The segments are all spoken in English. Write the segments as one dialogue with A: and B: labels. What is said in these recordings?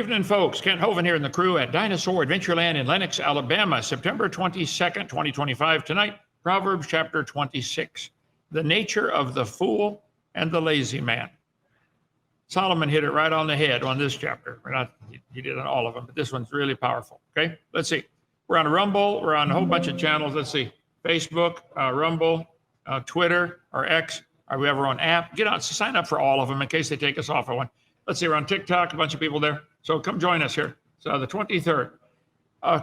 A: evening, folks. Kent Hovind here in the crew at Dinosaur Adventureland in Lenox, Alabama, September 22nd, 2025. Tonight, Proverbs chapter 26, the nature of the fool and the lazy man. Solomon hit it right on the head on this chapter. He did on all of them, but this one's really powerful. Okay, let's see. We're on Rumble. We're on a whole bunch of channels. Let's see. Facebook, Rumble, Twitter, or X. Are we ever on app? Get on, sign up for all of them in case they take us off of one. Let's see, we're on TikTok, a bunch of people there. So come join us here. So the 23rd.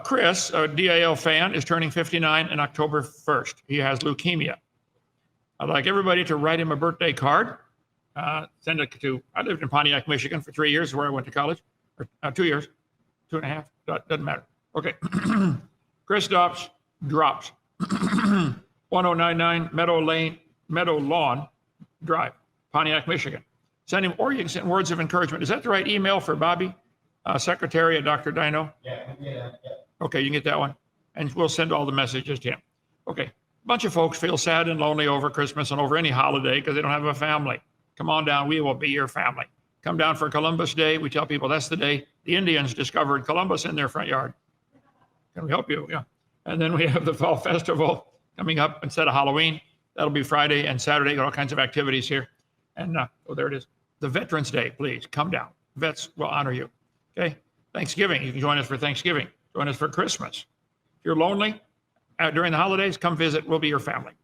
A: Chris, a DAL fan, is turning 59 on October 1st. He has leukemia. I'd like everybody to write him a birthday card. Send it to, I lived in Pontiac, Michigan for 3 years, where I went to college. Or 2 years, 2.5, doesn't matter. Okay. Chris drops 1099 Meadow Lawn Drive, Pontiac, Michigan. Send him, or you can send words of encouragement. Is that the right email for Bobby, secretary at Dr. Dino? Yeah. Okay, you can get that one. And we'll send all the messages to him. Okay, a bunch of folks feel sad and lonely over Christmas and over any holiday because they don't have a family. Come on down, we will be your family. Come down for Columbus Day. We tell people that's the day the Indians discovered Columbus in their front yard. Can we help you? Yeah. And then we have the Fall Festival coming up instead of Halloween. That'll be Friday and Saturday. Got all kinds of activities here. And oh, there it is. The Veterans Day, please come down. Vets will honor you. Okay. Thanksgiving. You can join us for Thanksgiving. Join us for Christmas. If you're lonely during the holidays, come visit. We'll be your family.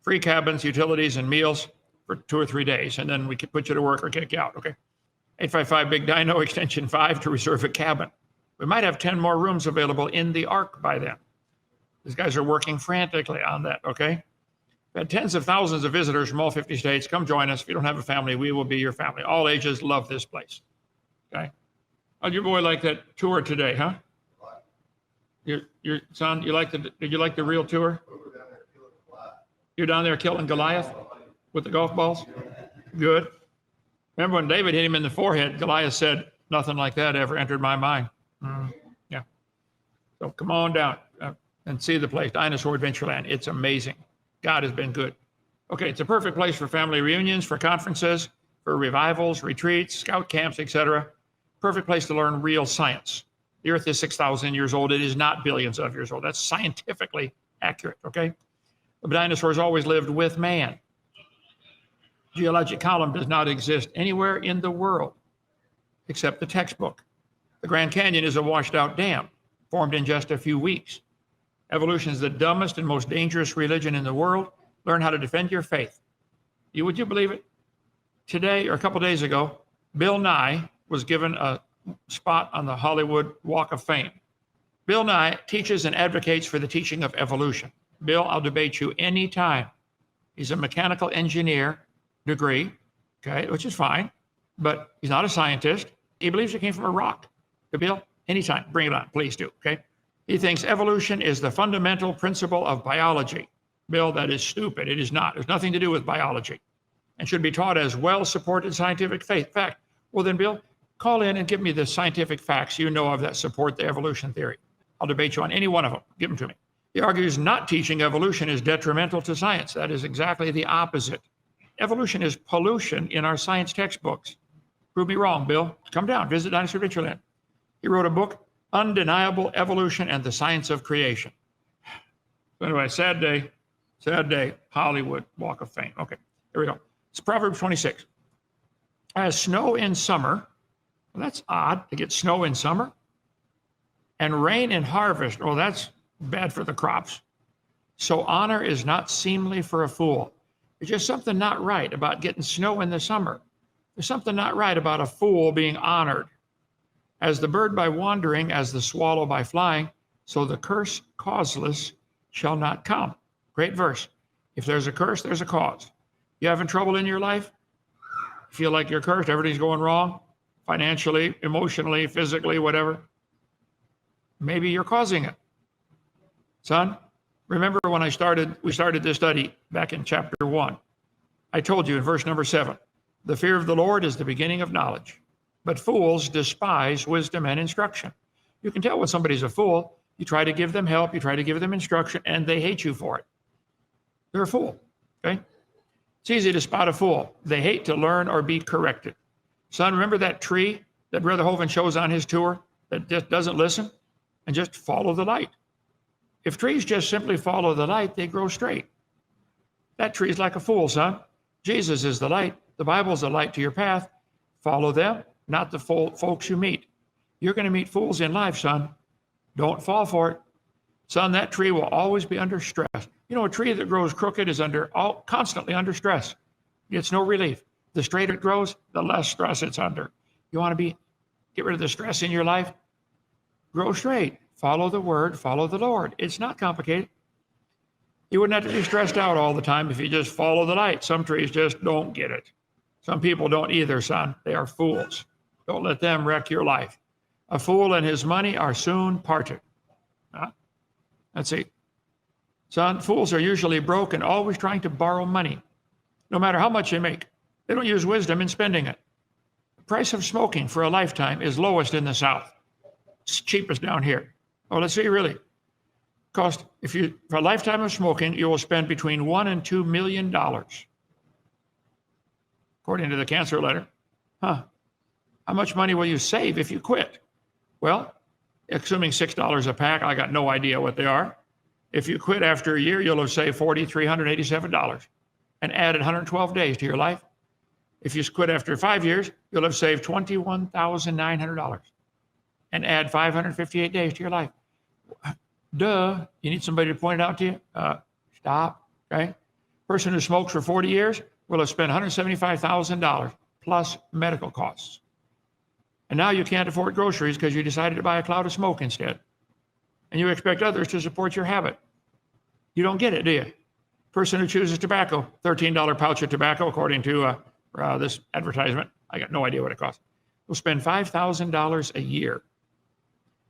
A: Free cabins, utilities, and meals for 2 or 3 days. And then we can put you to work or kick you out. Okay. 855 Big Dino, extension 5 to reserve a cabin. We might have 10 more rooms available in the Ark by then. These guys are working frantically on that. Okay. We've had tens of thousands of visitors from all 50 states. Come join us. If you don't have a family, we will be your family. All ages love this place. Okay. How'd your boy like that tour today, huh? Your son, did you like the real tour? You're down there killing Goliath with the golf balls? Good. Remember when David hit him in the forehead, Goliath said, nothing like that ever entered my mind. Yeah. So come on down and see the place, Dinosaur Adventureland. It's amazing. God has been good. Okay, it's a perfect place for family reunions, for conferences, for revivals, retreats, scout camps, etc. Perfect place to learn real science. The Earth is 6,000 years old. It is not billions of years old. That's scientifically accurate, okay? The dinosaurs always lived with man. Geologic column does not exist anywhere in the world except the textbook. The Grand Canyon is a washed-out dam formed in just a few weeks. Evolution is the dumbest and most dangerous religion in the world. Learn how to defend your faith. Would you believe it? Today, or a couple days ago, Bill Nye was given a spot on the Hollywood Walk of Fame. Bill Nye teaches and advocates for the teaching of evolution. Bill, I'll debate you anytime. He's a mechanical engineer degree, okay, which is fine, but he's not a scientist. He believes it came from a rock. Bill, anytime, bring it on, please do, okay? He thinks evolution is the fundamental principle of biology. Bill, that is stupid. It is not. There's nothing to do with biology and should be taught as well-supported scientific fact. Well, then, Bill, call in and give me the scientific facts you know of that support the evolution theory. I'll debate you on any one of them. Give them to me. He argues not teaching evolution is detrimental to science. That is exactly the opposite. Evolution is pollution in our science textbooks. Prove me wrong, Bill. Come down, visit Dinosaur Adventureland. He wrote a book, Undeniable Evolution and the Science of Creation. So anyway, sad day, Hollywood Walk of Fame. Okay, here we go. It's Proverbs 26. As snow in summer, well, that's odd to get snow in summer, and rain in harvest, oh, that's bad for the crops. So honor is not seemly for a fool. There's just something not right about getting snow in the summer. There's something not right about a fool being honored. As the bird by wandering, as the swallow by flying, so the curse causeless shall not come. Great verse. If there's a curse, there's a cause. You having trouble in your life? Feel like you're cursed, everything's going wrong, financially, emotionally, physically, whatever. Maybe you're causing it. Son, remember when we started this study back in chapter 1. I told you in verse number 7, the fear of the Lord is the beginning of knowledge. But fools despise wisdom and instruction. You can tell when somebody's a fool. You try to give them help, you try to give them instruction, and they hate you for it. They're a fool, okay? It's easy to spot a fool. They hate to learn or be corrected. Son, remember that tree that Brother Hovind shows on his tour that just doesn't listen and just follow the light. If trees just simply follow the light, they grow straight. That tree is like a fool, son. Jesus is the light. The Bible is the light to your path. Follow them, not the folks you meet. You're going to meet fools in life, son. Don't fall for it. Son, that tree will always be under stress. You know, a tree that grows crooked is constantly under stress. It's no relief. The straighter it grows, the less stress it's under. You want to get rid of the stress in your life? Grow straight. Follow the word. Follow the Lord. It's not complicated. You wouldn't have to be stressed out all the time if you just follow the light. Some trees just don't get it. Some people don't either, son. They are fools. Don't let them wreck your life. A fool and his money are soon parted. Let's see. Son, fools are usually broke and always trying to borrow money, no matter how much they make. They don't use wisdom in spending it. The price of smoking for a lifetime is lowest in the South. It's cheapest down here. Oh, let's see, really. Cost, for a lifetime of smoking, you will spend between $1 and $2 million, according to the cancer letter. How much money will you save if you quit? Well, assuming $6 a pack, I got no idea what they are. If you quit after a year, you'll have saved $4,387 and added 112 days to your life. If you quit after 5 years, you'll have saved $21,900 and add 558 days to your life. Duh. You need somebody to point it out to you? Stop. Okay. Person who smokes for 40 years will have spent $175,000 plus medical costs. And now you can't afford groceries because you decided to buy a cloud of smoke instead. And you expect others to support your habit. You don't get it, do you? Person who chooses tobacco, $13 pouch of tobacco, according to this advertisement. I got no idea what it costs. Will spend $5,000 a year.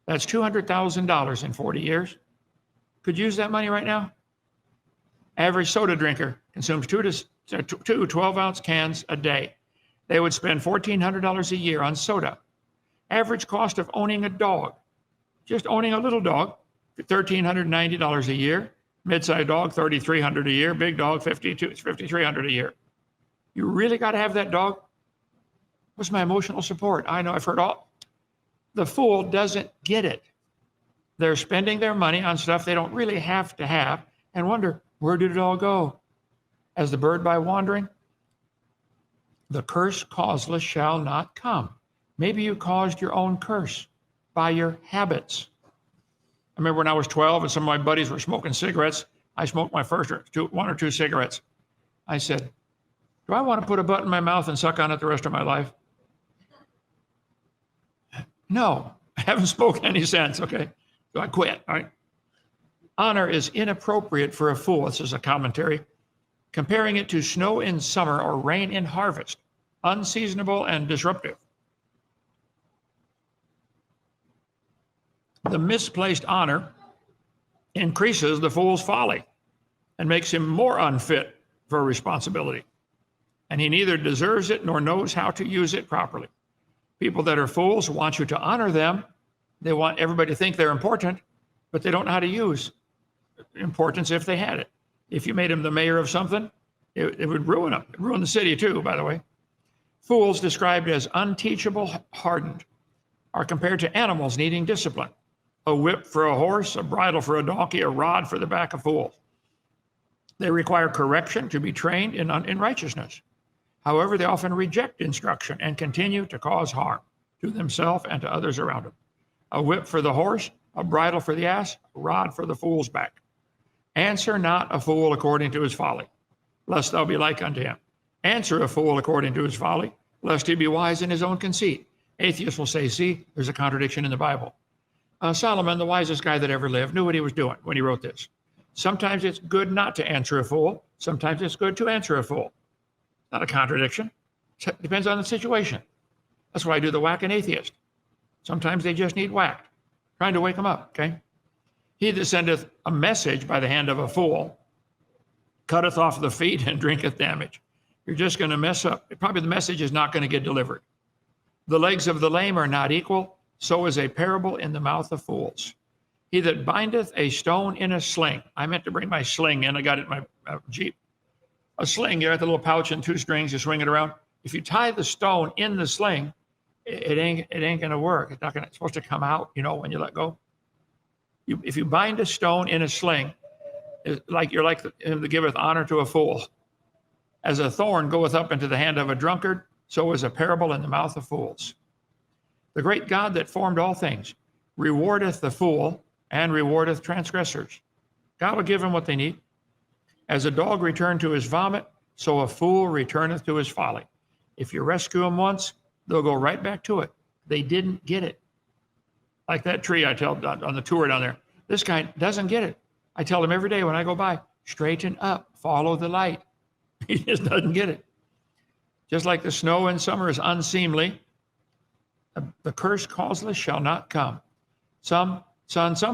A: That's $200,000 in 40 years. Could you use that money right now? Average soda drinker consumes two 12-ounce cans a day. They would spend $1,400 a year on soda. Average cost of owning a dog, just owning a little dog, $1,390 a year. Mid-sized dog, $3,300 a year. Big dog, $5,300 a year. You really got to have that dog? What's my emotional support? I know I've heard all. The fool doesn't get it. They're spending their money on stuff they don't really have to have and wonder, where did it all go? As the bird by wandering, the curse causeless shall not come. Maybe you caused your own curse by your habits. I remember when I was 12 and some of my buddies were smoking cigarettes. I smoked my first one or two cigarettes. I said, do I want to put a butt in my mouth and suck on it the rest of my life? No, I haven't spoken any since, okay? So I quit, all right? Honor is inappropriate for a fool. This is a commentary. Comparing it to snow in summer or rain in harvest, unseasonable and disruptive. The misplaced honor increases the fool's folly and makes him more unfit for responsibility. And he neither deserves it nor knows how to use it properly. People that are fools want you to honor them. They want everybody to think they're important, but they don't know how to use importance if they had it. If you made him the mayor of something, it would ruin him. It'd ruin the city too, by the way. Fools, described as unteachable, hardened, are compared to animals needing discipline. A whip for a horse, a bridle for a donkey, a rod for the back of fools. They require correction to be trained in righteousness. However, they often reject instruction and continue to cause harm to themselves and to others around them. A whip for the horse, a bridle for the ass, a rod for the fool's back. Answer not a fool according to his folly, lest thou be like unto him. Answer a fool according to his folly, lest he be wise in his own conceit. Atheists will say, see, there's a contradiction in the Bible. Solomon, the wisest guy that ever lived, knew what he was doing when he wrote this. Sometimes it's good not to answer a fool. Sometimes it's good to answer a fool. Not a contradiction. It depends on the situation. That's why I do the whacking atheist. Sometimes they just need whacked. Trying to wake them up, okay? He that sendeth a message by the hand of a fool cutteth off the feet and drinketh damage. You're just going to mess up. Probably the message is not going to get delivered. The legs of the lame are not equal, so is a parable in the mouth of fools. He that bindeth a stone in a sling. I meant to bring my sling in. I got it in my Jeep. A sling, you got the little pouch and two strings, you swing it around. If you tie the stone in the sling, it ain't going to work. It's supposed to come out, when you let go. If you bind a stone in a sling, you're like him that giveth honor to a fool. As a thorn goeth up into the hand of a drunkard, so is a parable in the mouth of fools. The great God that formed all things rewardeth the fool and rewardeth transgressors. God will give them what they need. As a dog returned to his vomit, so a fool returneth to his folly. If you rescue them once, they'll go right back to it. They didn't get it. Like that tree I tell on the tour down there. This guy doesn't get it. I tell him every day when I go by, straighten up, follow the light. He just doesn't get it. Just like the snow in summer is unseemly, the curse causeless shall not come. Some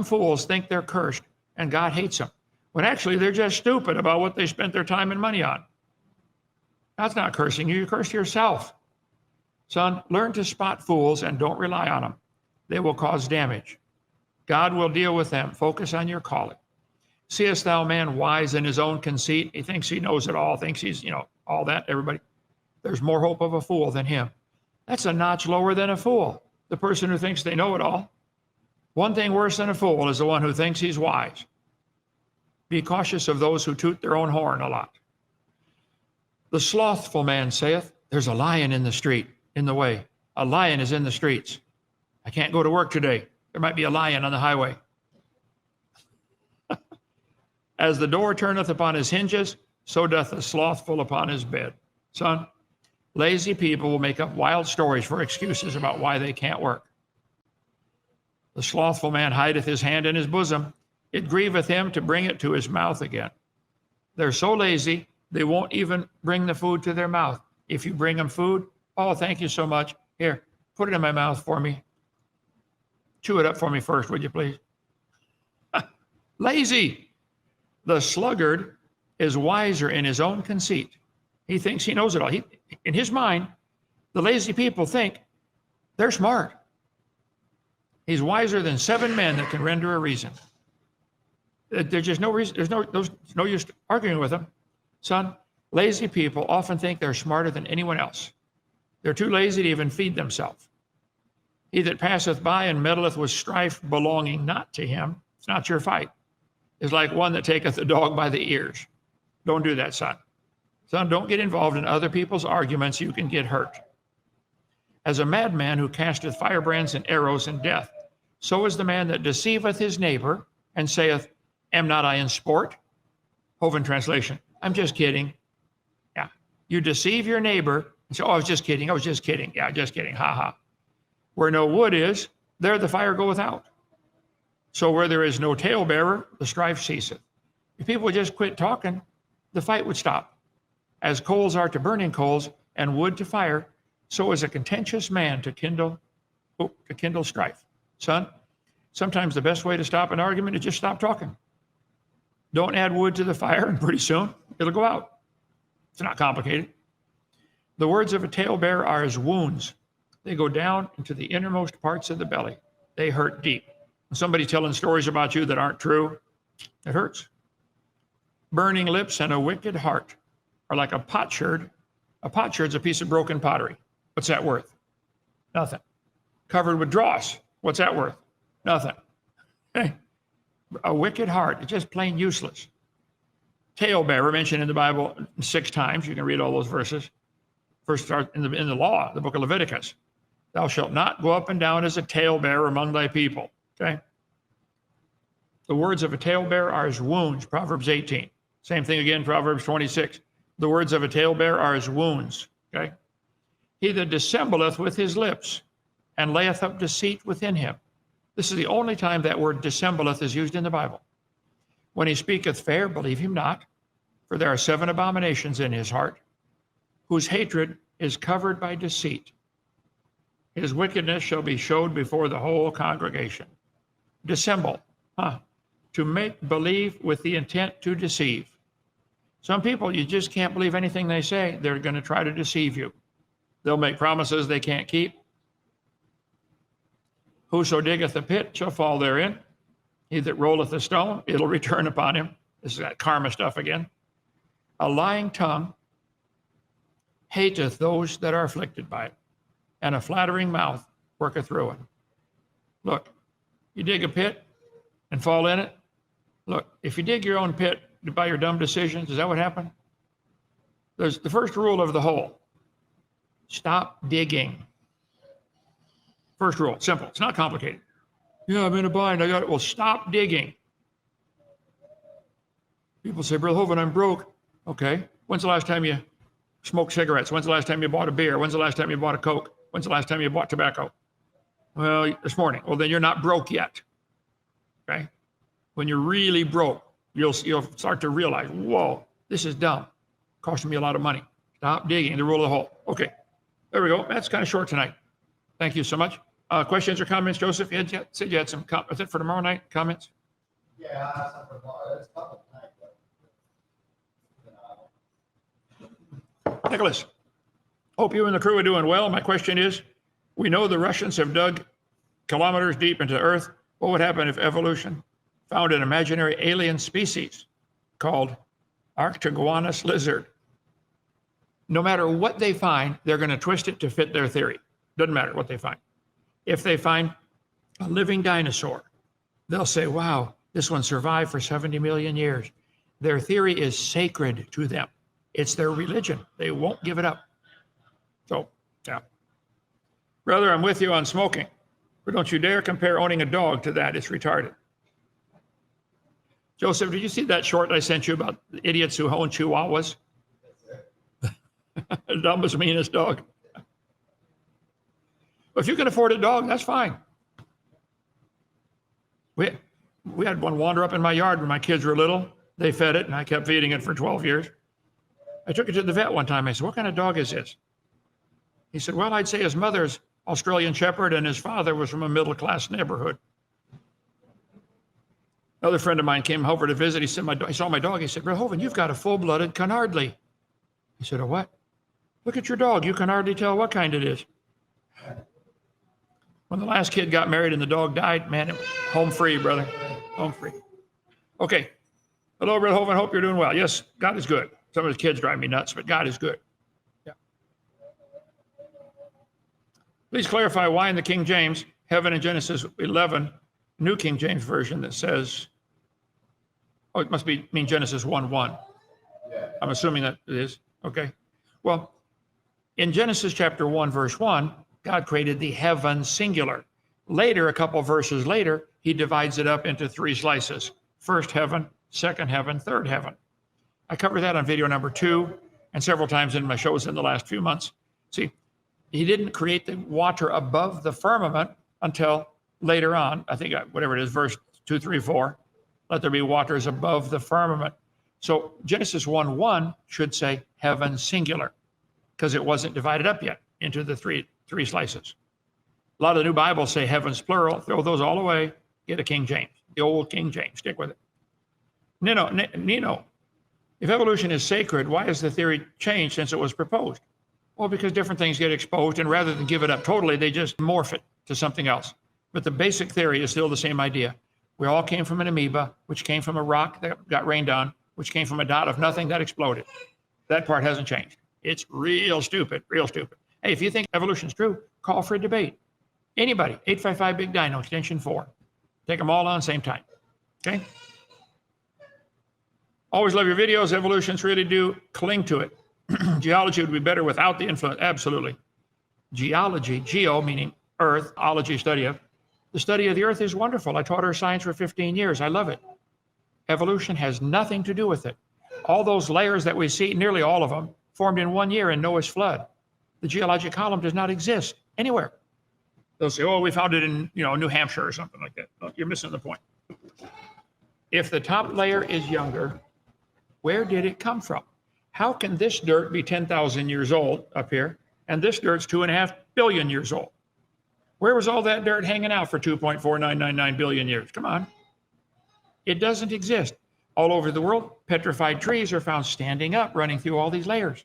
A: fools think they're cursed and God hates them, when actually they're just stupid about what they spent their time and money on. God's not cursing you, you curse yourself. Son, learn to spot fools and don't rely on them. They will cause damage. God will deal with them. Focus on your calling. Seest thou man wise in his own conceit? He thinks he knows it all, thinks he's, all that, everybody. There's more hope of a fool than him. That's a notch lower than a fool, the person who thinks they know it all. One thing worse than a fool is the one who thinks he's wise. Be cautious of those who toot their own horn a lot. The slothful man saith, there's a lion in the street, in the way. A lion is in the streets. I can't go to work today. There might be a lion on the highway. As the door turneth upon his hinges, so doth the slothful upon his bed. Son, lazy people will make up wild stories for excuses about why they can't work. The slothful man hideth his hand in his bosom. It grieveth him to bring it to his mouth again. They're so lazy, they won't even bring the food to their mouth. If you bring them food, oh, thank you so much. Here, put it in my mouth for me. Chew it up for me first, would you please? Lazy. The sluggard is wiser in his own conceit. He thinks he knows it all. In his mind, the lazy people think they're smart. He's wiser than 7 men that can render a reason. There's just no reason. There's no use arguing with them. Son, lazy people often think they're smarter than anyone else. They're too lazy to even feed themselves. He that passeth by and meddleth with strife belonging not to him, it's not your fight, is like one that taketh the dog by the ears. Don't do that, son. Son, don't get involved in other people's arguments. You can get hurt. As a madman who casteth firebrands and arrows and death, so is the man that deceiveth his neighbor and saith, am not I in sport? Hovind translation, I'm just kidding. Yeah. You deceive your neighbor and say, oh, I was just kidding. Yeah, just kidding. Ha ha. Where no wood is, there the fire goeth out. So where there is no talebearer, the strife ceaseth. If people would just quit talking, the fight would stop. As coals are to burning coals and wood to fire, so is a contentious man to kindle strife. Son, sometimes the best way to stop an argument is just stop talking. Don't add wood to the fire, and pretty soon it'll go out. It's not complicated. The words of a talebearer are as wounds. They go down into the innermost parts of the belly. They hurt deep. Somebody telling stories about you that aren't true, it hurts. Burning lips and a wicked heart are like a potsherd. A potsherd's a piece of broken pottery. What's that worth? Nothing. Covered with dross. What's that worth? Nothing. Hey, a wicked heart is just plain useless. Talebearer mentioned in the Bible 6 times. You can read all those verses. First start in the law, the book of Leviticus. Thou shalt not go up and down as a talebearer among thy people. Okay? The words of a talebearer are as wounds, Proverbs 18. Same thing again, Proverbs 26. The words of a talebearer are as wounds. Okay? He that dissembleth with his lips and layeth up deceit within him. This is the only time that word dissembleth is used in the Bible. When he speaketh fair, believe him not, for there are 7 abominations in his heart, whose hatred is covered by deceit. His wickedness shall be showed before the whole congregation. Dissemble, to make believe with the intent to deceive. Some people, you just can't believe anything they say. They're going to try to deceive you. They'll make promises they can't keep. Whoso diggeth a pit shall fall therein. He that rolleth a stone, it'll return upon him. This is that karma stuff again. A lying tongue hateth those that are afflicted by it. and a flattering mouth worketh ruin. Look, you dig a pit and fall in it. Look, if you dig your own pit by your dumb decisions, is that what happened? There's the first rule of the hole. Stop digging. First rule, simple. It's not complicated. Yeah, I'm in a bind. I got it. Well, stop digging. People say, Brother Hovind, I'm broke. Okay. When's the last time you smoked cigarettes? When's the last time you bought a beer? When's the last time you bought a Coke? When's the last time you bought tobacco? Well, this morning. Well, then you're not broke yet. Okay. When you're really broke, you'll start to realize, whoa, this is dumb. Costing me a lot of money. Stop digging. The rule of the hole. Okay. There we go. That's kind of short tonight. Thank you so much. Questions or comments, Joseph? You said you had some comments. Is it for tomorrow night? Comments?
B: Yeah, I have some for tomorrow. It's probably tonight, but
A: Nicholas, hope you and the crew are doing well. My question is, we know the Russians have dug kilometers deep into the earth. What would happen if evolution found an imaginary alien species called Arctiguanus lizard? No matter what they find, they're going to twist it to fit their theory. Doesn't matter what they find. If they find a living dinosaur, they'll say, wow, this one survived for 70 million years. Their theory is sacred to them. It's their religion. They won't give it up. So, yeah. Brother, I'm with you on smoking, but don't you dare compare owning a dog to that. It's retarded. Joseph, did you see that short I sent you about the idiots who own chihuahuas? The dumbest, meanest dog. But if you can afford a dog, that's fine. We had one wander up in my yard when my kids were little. They fed it, and I kept feeding it for 12 years. I took it to the vet one time. I said, what kind of dog is this? He said, well, I'd say his mother's Australian Shepherd, and his father was from a middle-class neighborhood. Another friend of mine came over to visit. He said, he saw my dog. He said, Brother Hovind, you've got a full-blooded Canardly. He said, a what? Look at your dog. You can hardly tell what kind it is. When the last kid got married and the dog died, man, it was home free, brother. Home free. Okay. Hello, Brother Hovind. Hope you're doing well. Yes, God is good. Some of his kids drive me nuts, but God is good. Yeah. Please clarify why in the King James, heaven in Genesis 11, New King James Version that says, oh, it must mean Genesis 1:1.
B: yeah.
A: I'm assuming that it is. Okay. Well, in Genesis chapter 1, verse 1, God created the heaven singular. Later, a couple verses later, he divides it up into three slices. First heaven, second heaven, third heaven. I covered that on video number 2 and several times in my shows in the last few months. See, he didn't create the water above the firmament until later on. I think whatever it is, verse 2, 3, 4. Let there be waters above the firmament. So Genesis 1:1 should say heaven singular because it wasn't divided up yet into the three slices. A lot of the new Bibles say heavens plural. Throw those all away. Get a King James, the old King James. Stick with it. Nino, if evolution is sacred, why has the theory changed since it was proposed? Well, because different things get exposed, and rather than give it up totally, they just morph it to something else. But the basic theory is still the same idea. We all came from an amoeba, which came from a rock that got rained on, which came from a dot of nothing that exploded. That part hasn't changed. It's real stupid, real stupid. Hey, if you think evolution's true, call for a debate. Anybody, 855 Big Dino, extension 4. Take them all on same time, okay? Always love your videos. Evolutionists really do cling to it. Geology would be better without the influence. Absolutely. Geology, geo meaning earth, ology, study of. The study of the earth is wonderful. I taught earth science for 15 years. I love it. Evolution has nothing to do with it. All those layers that we see, nearly all of them, formed in 1 year in Noah's flood. The geologic column does not exist anywhere. They'll say, oh, we found it in New Hampshire or something like that. No, you're missing the point. If the top layer is younger, where did it come from? How can this dirt be 10,000 years old up here, and this dirt's 2.5 billion years old? Where was all that dirt hanging out for 2.4999 billion years? Come on. It doesn't exist. All over the world, petrified trees are found standing up, running through all these layers.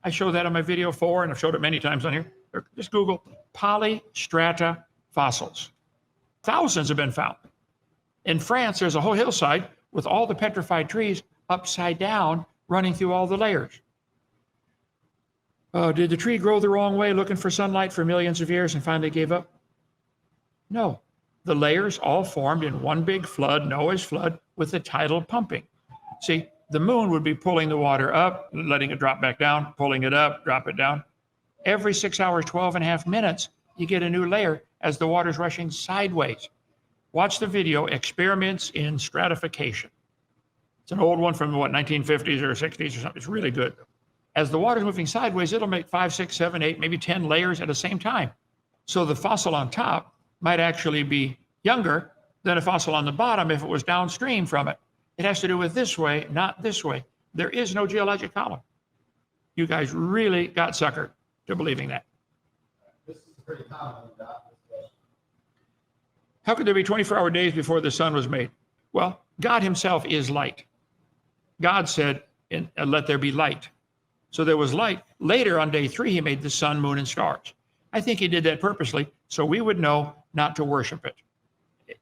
A: I show that on my video 4, and I've showed it many times on here. Just Google polystrata fossils. Thousands have been found. In France, there's a whole hillside with all the petrified trees upside down, running through all the layers. Did the tree grow the wrong way, looking for sunlight for millions of years and finally gave up? No. The layers all formed in one big flood, Noah's flood, with the tidal pumping. See, the moon would be pulling the water up, letting it drop back down, pulling it up, drop it down. Every 6 hours, 12 and a half minutes, you get a new layer as the water's rushing sideways. Watch the video, Experiments in Stratification. It's an old one from what, 1950s or 60s or something. It's really good. As the water's moving sideways, it'll make 5, 6, 7, 8, maybe 10 layers at the same time. So the fossil on top might actually be younger than a fossil on the bottom if it was downstream from it. It has to do with this way, not this way. There is no geologic column. You guys really got suckered to believing that.
B: This is pretty common, Doc.
A: How could there be 24-hour days before the sun was made? Well, God himself is light. God said, let there be light. So there was light. Later on day 3, he made the sun, moon, and stars. I think he did that purposely so we would know not to worship it.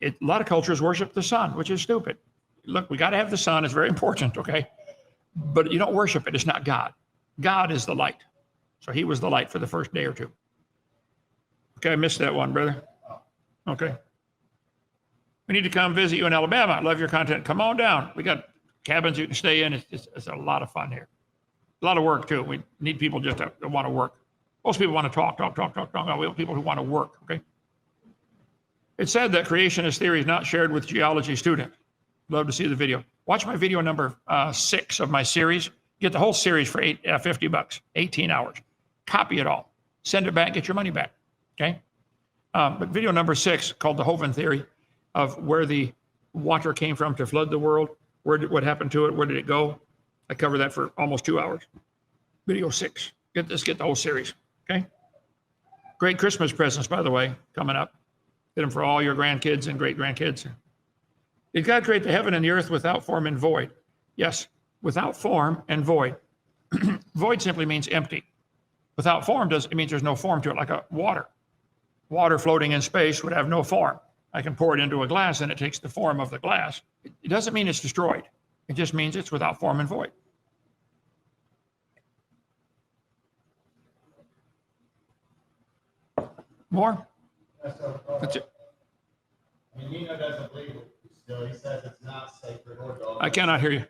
A: A lot of cultures worship the sun, which is stupid. Look, we got to have the sun. It's very important, okay? But you don't worship it. It's not God. God is the light. So he was the light for the first day or two. Okay, I missed that one, brother. Okay. We need to come visit you in Alabama. I love your content. Come on down. We got cabins you can stay in. It's a lot of fun here. A lot of work, too. We need people just to want to work. Most people want to talk. We want people who want to work, okay? It's said that creationist theory is not shared with geology students. Love to see the video. Watch my video number 6 of my series. Get the whole series for $50, 18 hours. Copy it all. Send it back, get your money back, okay? But video number 6, called the Hovind theory, of where the water came from to flood the world, what happened to it, where did it go? I cover that for almost 2 hours. Video 6. Get the whole series, okay? Great Christmas presents, by the way, coming up. Get them for all your grandkids and great-grandkids. Did God create the heaven and the earth without form and void? Yes, without form and void. Void simply means empty. Without form it means there's no form to it, like a water. Water floating in space would have no form. I can pour it into a glass and it takes the form of the glass. It doesn't mean it's destroyed. It just means it's without form and void. More? That's it.
B: I mean, Nino doesn't believe it still. He says it's not sacred or dogma.
A: I cannot hear you.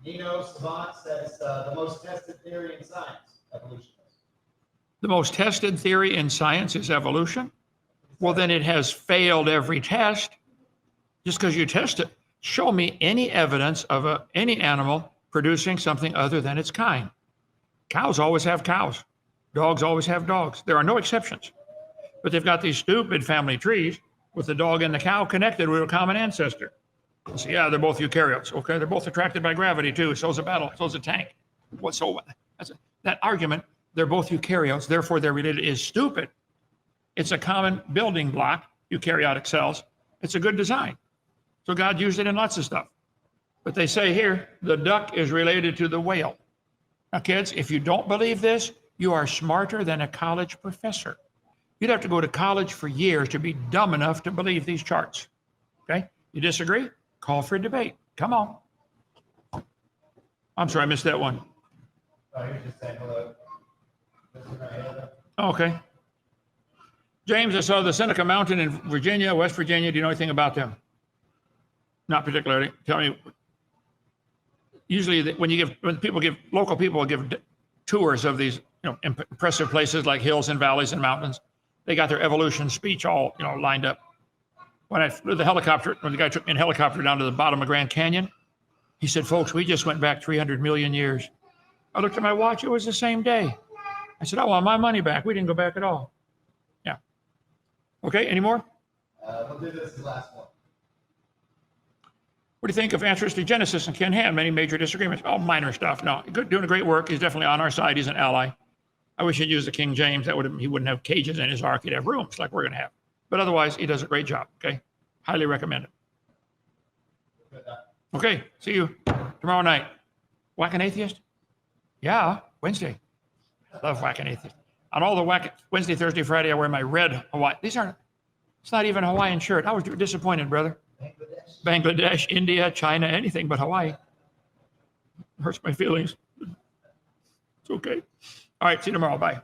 B: Nino Savant says the most tested theory in science, evolution.
A: The most tested theory in science is evolution? Well, then it has failed every test. Just because you test it, show me any evidence of any animal producing something other than its kind. Cows always have cows. Dogs always have dogs. There are no exceptions. But they've got these stupid family trees with the dog and the cow connected with a common ancestor. So, yeah, they're both eukaryotes. Okay, they're both attracted by gravity too. So's a battle. So's a tank. That argument, they're both eukaryotes, therefore they're related, is stupid. It's a common building block, eukaryotic cells. It's a good design. So God used it in lots of stuff. But they say here, the duck is related to the whale. Now, kids, if you don't believe this, you are smarter than a college professor. You'd have to go to college for years to be dumb enough to believe these charts. Okay? You disagree? Call for a debate. Come on. I'm sorry, I missed that one.
B: Oh, he was just saying hello.
A: Okay. James, I saw the Seneca Mountain in Virginia, West Virginia. Do you know anything about them? Not particularly. Tell me. Usually, local people give tours of these, impressive places like hills and valleys and mountains. They got their evolution speech all, lined up. When I flew the guy took me in a helicopter down to the bottom of Grand Canyon, he said, "Folks, we just went back 300 million years." I looked at my watch. It was the same day. I said, "I want my money back. We didn't go back at all." Yeah. Okay. Any more?
B: We'll do this last one.
A: What do you think of answers to Genesis and Ken Ham? Many major disagreements. All minor stuff. No, doing a great work. He's definitely on our side. He's an ally. I wish he'd used the King James. He wouldn't have cages in his ark. He'd have rooms like we're going to have. But otherwise, he does a great job. Okay. Highly recommend it. Okay. See you tomorrow night. Whack an Atheist? Yeah. Wednesday. Love Whack an Atheist. On all the Wednesday, Thursday, Friday, I wear my red Hawaii. It's not even a Hawaiian shirt. I was disappointed, brother. Bangladesh, India, China, anything but Hawaii. Hurts my feelings. It's okay. All right. See you tomorrow. Bye.